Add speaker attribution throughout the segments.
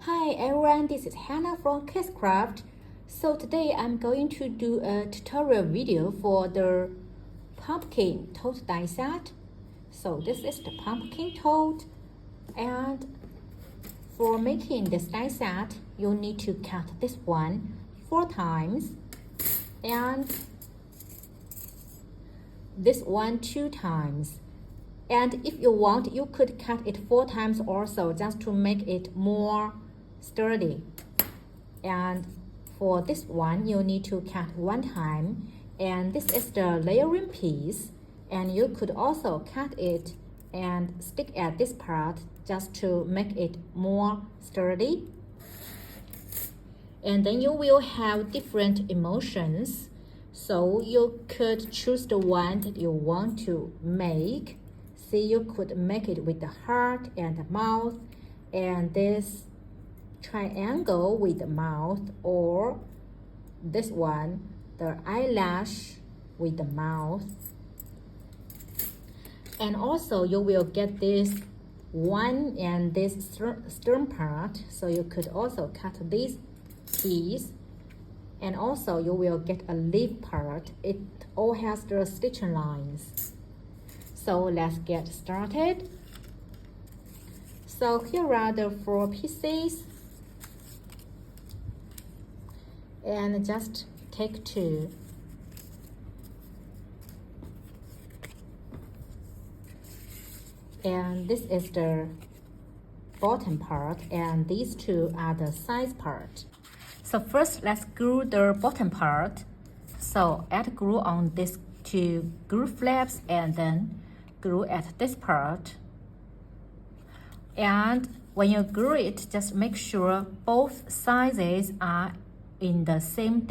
Speaker 1: Hi everyone, this is Hannah from KSCRAFT. So today I'm going to do a tutorial video for the pumpkin tote die set. So this is the pumpkin tote, and for making this die set, you need to cut this one 4 times and this one 2 times. And if you want, you could cut it 4 times also, just to make it more sturdy. And for this one, you need to cut 1 time, and this is the layering piece, and you could also cut it and stick at this part just to make it more sturdy. And then you will have different emotions, so you could choose the one that you want to make. See, you could make it with the heart and the mouth, and this triangle with the mouth, or this one, the eyelash with the mouth. And also you will get this one and this stern part, so you could also cut this piece. And also you will get a leaf part. It all has the stitching lines. So let's get started. So here are the 4 pieces, and just take 2. And this is the bottom part, and these 2 are the side part. So first let's glue the bottom part. So add glue on these 2 glue flaps, and then glue at this part. And when you glue it, just make sure both sizes are in the same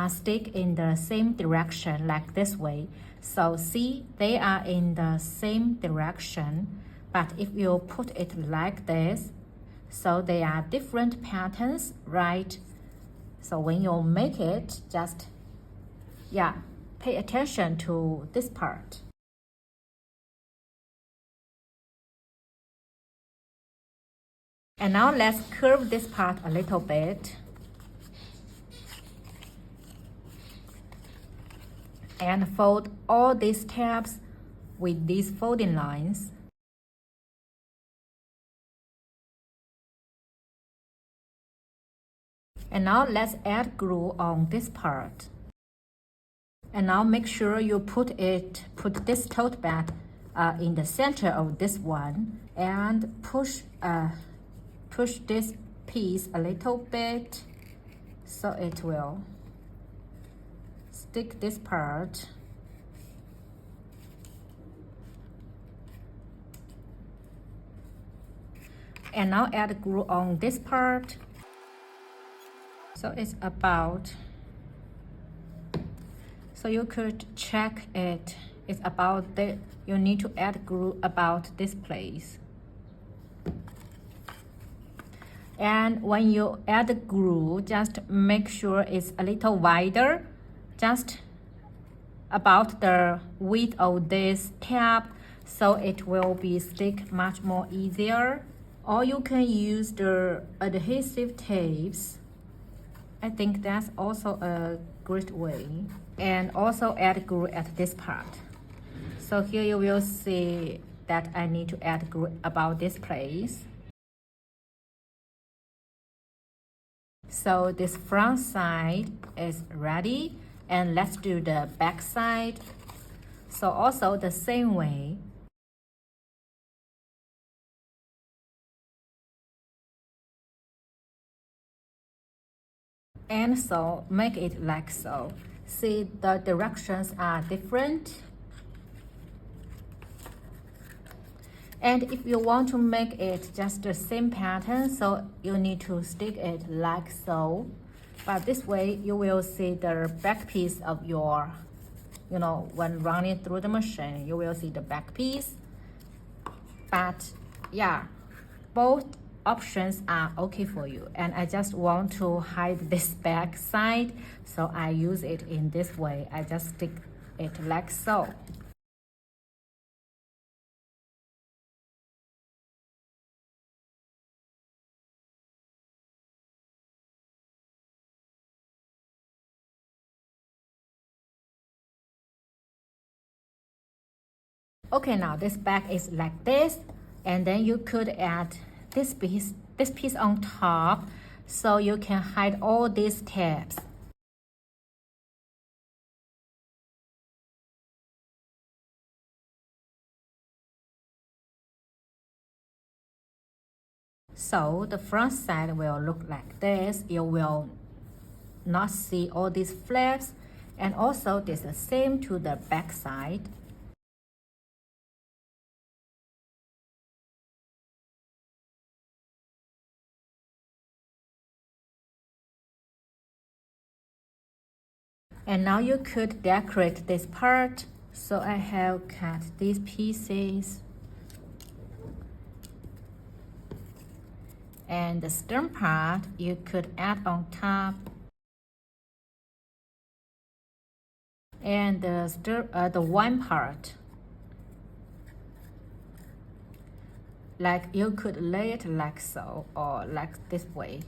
Speaker 1: stick in the same direction, like this way. So see, they are in the same direction, but if you put it like this, so they are different patterns, right? So when you make it, just pay attention to this part. And now let's curve this part a little bit. And fold all these tabs with these folding lines. And now let's add glue on this part. And now make sure you put this tote bag in the center of this one, and push this piece a little bit so it will stick this part. And now add glue on this part. So it's about, so you could check it. It's about you need to add glue about this place. And when you add the glue, just make sure it's a little wider, just about the width of this tab, so it will be stick much more easier. Or you can use the adhesive tapes. I think that's also a great way. And also add glue at this part. So here you will see that I need to add glue about this place. So this front side is ready, and let's do the back side. So also the same way. And so make it like so. See, the directions are different. And if you want to make it just the same pattern, so you need to stick it like so. But this way you will see the back piece of your, when running through the machine, you will see the back piece. But yeah, both options are okay for you. And I just want to hide this back side, so I use it in this way. I just stick it like so. Okay, now this bag is like this, and then you could add this piece on top, so you can hide all these tabs. So the front side will look like this. You will not see all these flaps, and also this is the same to the back side. And now you could decorate this part. So I have cut these pieces. And the stern part you could add on top. And the wine part, like you could lay it like so or like this way.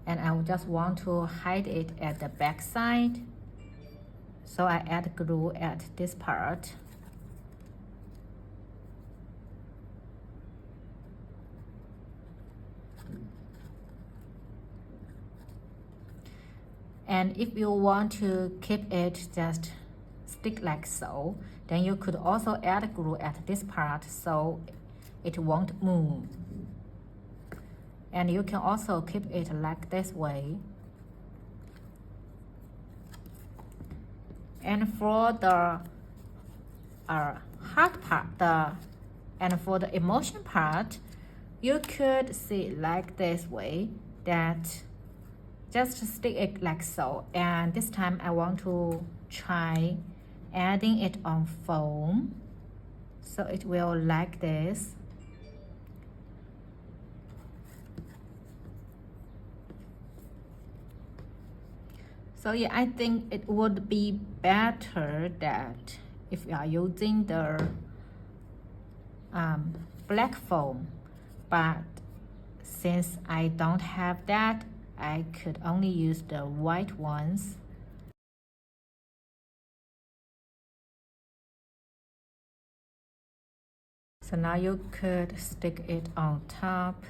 Speaker 1: And I just want to hide it at the back side. So I add glue at this part. And if you want to keep it just stick like so, then you could also add glue at this part so it won't move. And you can also keep it like this way. And for the heart part, and for the emotion part, you could see like this way, that just stick it like so. And this time I want to try adding it on foam, so it will like this. So yeah, I think it would be better that if you are using the black foam, but since I don't have that, I could only use the white ones. So now you could stick it on top.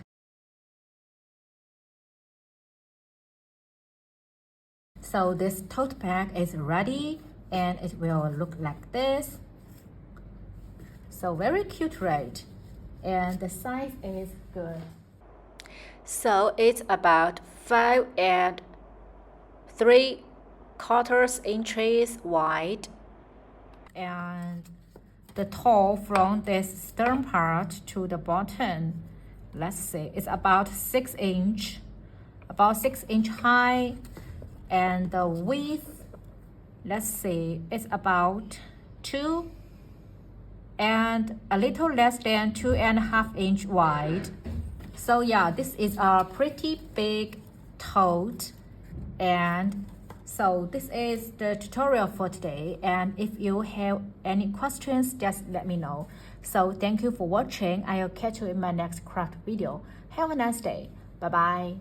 Speaker 1: So this tote bag is ready, and it will look like this. So very cute, right? And the size is good. So it's about 5 3/4 inches wide, and the tall from this stern part to the bottom, let's see, it's about 6 inch, about 6 inch high, and the width, let's see, it's about 2 and a little less than 2.5 inch wide. So yeah, this is a pretty big tote. And so this is the tutorial for today, and if you have any questions, just let me know. So thank you for watching. I'll catch you in my next craft video. Have a nice day. Bye bye.